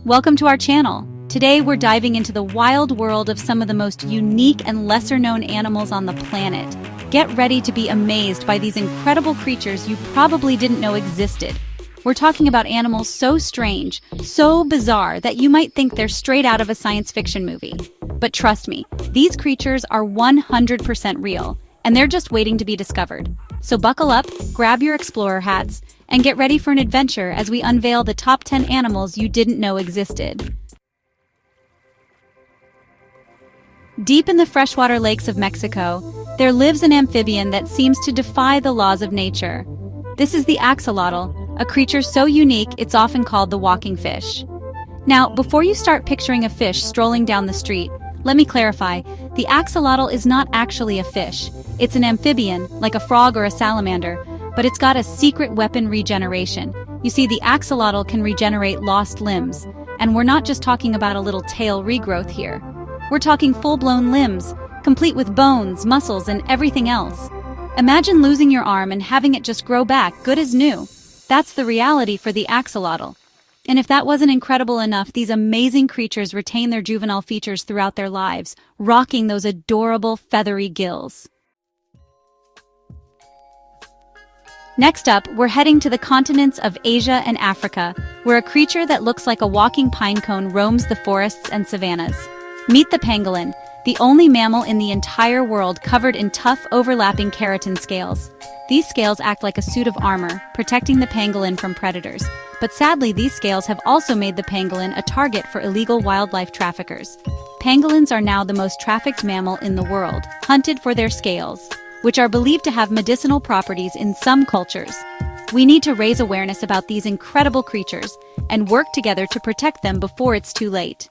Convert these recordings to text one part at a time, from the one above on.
Welcome to our channel. Today we're diving into the wild world of some of the most unique and lesser-known animals on the planet. Get ready to be amazed by these incredible creatures you probably didn't know existed. We're talking about animals so strange, so bizarre that you might think they're straight out of a science fiction movie. But trust me, these creatures are 100% real, and they're just waiting to be discovered. So buckle up, grab your explorer hats, and get ready for an adventure as we unveil the top 10 animals you didn't know existed. Deep in the freshwater lakes of Mexico, there lives an amphibian that seems to defy the laws of nature. This is the axolotl, a creature so unique it's often called the walking fish. Now, before you start picturing a fish strolling down the street, let me clarify, the axolotl is not actually a fish. It's an amphibian, like a frog or a salamander, but it's got a secret weapon regeneration. You see, the axolotl can regenerate lost limbs, and we're not just talking about a little tail regrowth here. We're talking full-blown limbs, complete with bones, muscles, and everything else. Imagine losing your arm and having it just grow back, good as new. That's the reality for the axolotl. And if that wasn't incredible enough, these amazing creatures retain their juvenile features throughout their lives, rocking those adorable feathery gills. Next up, we're heading to the continents of Asia and Africa, where a creature that looks like a walking pinecone roams the forests and savannas. Meet the pangolin, the only mammal in the entire world covered in tough, overlapping keratin scales. These scales act like a suit of armor, protecting the pangolin from predators. But sadly, these scales have also made the pangolin a target for illegal wildlife traffickers. Pangolins are now the most trafficked mammal in the world, hunted for their scales, which are believed to have medicinal properties in some cultures. We need to raise awareness about these incredible creatures and work together to protect them before it's too late.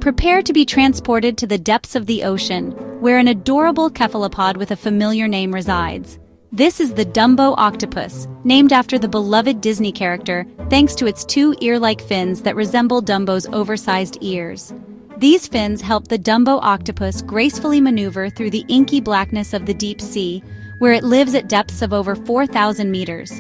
Prepare to be transported to the depths of the ocean, where an adorable cephalopod with a familiar name resides. This is the Dumbo Octopus, named after the beloved Disney character, thanks to its two ear-like fins that resemble Dumbo's oversized ears. These fins help the Dumbo octopus gracefully maneuver through the inky blackness of the deep sea, where it lives at depths of over 4,000 meters.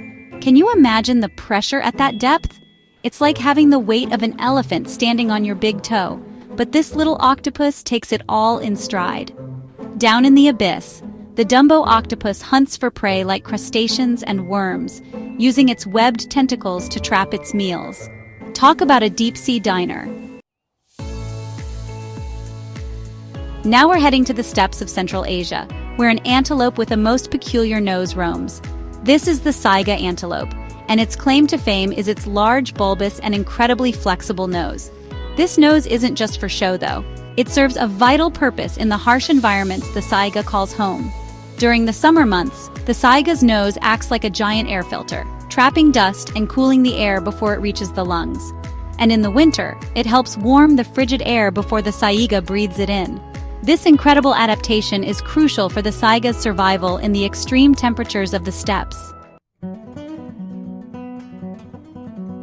Can you imagine the pressure at that depth? It's like having the weight of an elephant standing on your big toe, but this little octopus takes it all in stride. Down in the abyss, the Dumbo octopus hunts for prey like crustaceans and worms, using its webbed tentacles to trap its meals. Talk about a deep-sea diner. Now we're heading to the steppes of Central Asia, where an antelope with a most peculiar nose roams. This is the Saiga Antelope, and its claim to fame is its large, bulbous, and incredibly flexible nose. This nose isn't just for show, though. It serves a vital purpose in the harsh environments the saiga calls home. During the summer months, the saiga's nose acts like a giant air filter, trapping dust and cooling the air before it reaches the lungs. And in the winter, it helps warm the frigid air before the saiga breathes it in. This incredible adaptation is crucial for the saiga's survival in the extreme temperatures of the steppes.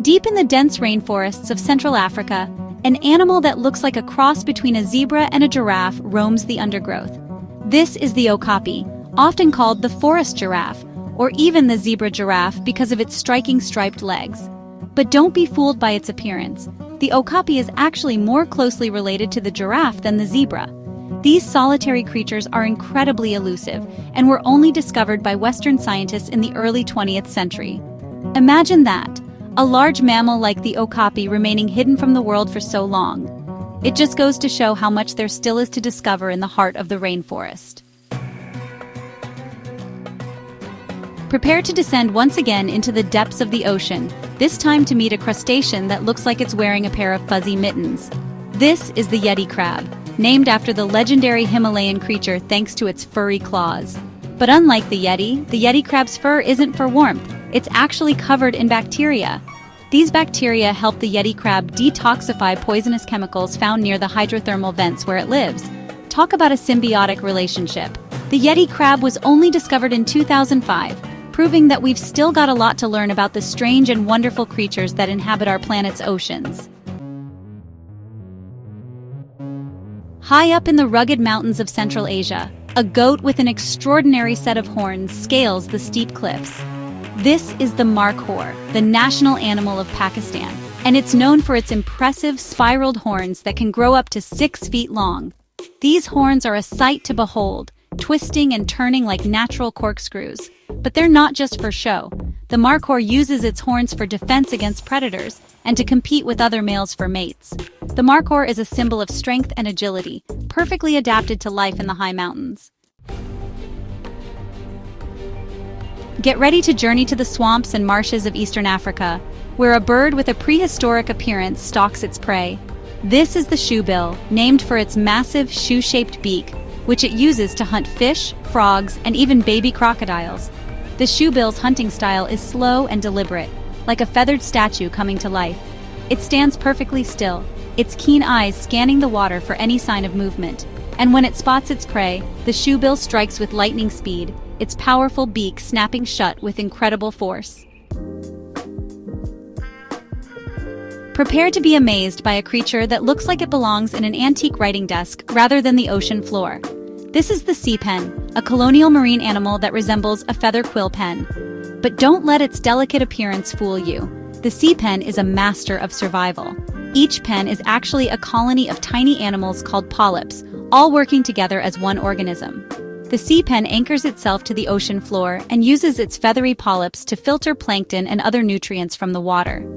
Deep in the dense rainforests of Central Africa, an animal that looks like a cross between a zebra and a giraffe roams the undergrowth. This is the Okapi, often called the forest giraffe, or even the zebra giraffe because of its striking striped legs. But don't be fooled by its appearance. The Okapi is actually more closely related to the giraffe than the zebra. These solitary creatures are incredibly elusive and were only discovered by Western scientists in the early 20th century. Imagine that, a large mammal like the Okapi remaining hidden from the world for so long. It just goes to show how much there still is to discover in the heart of the rainforest. Prepare to descend once again into the depths of the ocean, this time to meet a crustacean that looks like it's wearing a pair of fuzzy mittens. This is the Yeti Crab, named after the legendary Himalayan creature thanks to its furry claws. But unlike the Yeti Crab's fur isn't for warmth, it's actually covered in bacteria. These bacteria help the Yeti Crab detoxify poisonous chemicals found near the hydrothermal vents where it lives. Talk about a symbiotic relationship. The Yeti Crab was only discovered in 2005, proving that we've still got a lot to learn about the strange and wonderful creatures that inhabit our planet's oceans. High up in the rugged mountains of Central Asia, a goat with an extraordinary set of horns scales the steep cliffs. This is the Markhor, the national animal of Pakistan, and it's known for its impressive spiraled horns that can grow up to 6 feet long. These horns are a sight to behold, twisting and turning like natural corkscrews. But they're not just for show. The Markhor uses its horns for defense against predators and to compete with other males for mates. The Markhor is a symbol of strength and agility, perfectly adapted to life in the high mountains. Get ready to journey to the swamps and marshes of Eastern Africa, where a bird with a prehistoric appearance stalks its prey. This is the shoebill, named for its massive shoe-shaped beak, which it uses to hunt fish, frogs, and even baby crocodiles. The shoebill's hunting style is slow and deliberate, like a feathered statue coming to life. It stands perfectly still, its keen eyes scanning the water for any sign of movement. And when it spots its prey, the shoebill strikes with lightning speed, its powerful beak snapping shut with incredible force. Prepare to be amazed by a creature that looks like it belongs in an antique writing desk rather than the ocean floor. This is the sea pen, a colonial marine animal that resembles a feather quill pen. But don't let its delicate appearance fool you. The sea pen is a master of survival. Each pen is actually a colony of tiny animals called polyps, all working together as one organism. The sea pen anchors itself to the ocean floor and uses its feathery polyps to filter plankton and other nutrients from the water.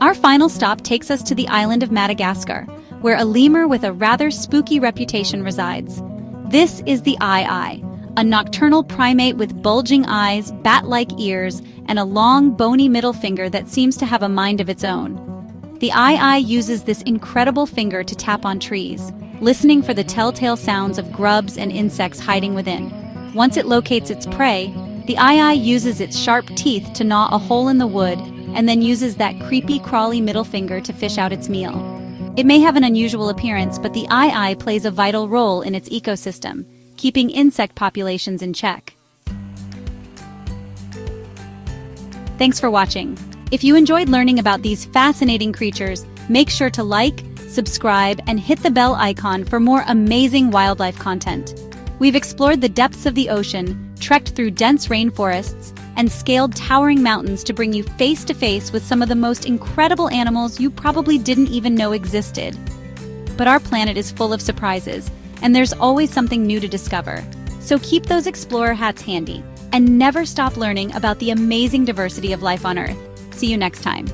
Our final stop takes us to the island of Madagascar, where a lemur with a rather spooky reputation resides. This is the eye, a nocturnal primate with bulging eyes, bat-like ears, and a long, bony middle finger that seems to have a mind of its own. The eye uses this incredible finger to tap on trees, listening for the telltale sounds of grubs and insects hiding within. Once it locates its prey, the eye uses its sharp teeth to gnaw a hole in the wood and then uses that creepy, crawly middle finger to fish out its meal. It may have an unusual appearance, but the eye plays a vital role in its ecosystem, keeping insect populations in check. Thanks for watching. If you enjoyed learning about these fascinating creatures, make sure to like, subscribe, and hit the bell icon for more amazing wildlife content. We've explored the depths of the ocean, trekked through dense rainforests, and scaled towering mountains to bring you face to face with some of the most incredible animals you probably didn't even know existed. But our planet is full of surprises, and there's always something new to discover. So keep those explorer hats handy, and never stop learning about the amazing diversity of life on Earth. See you next time.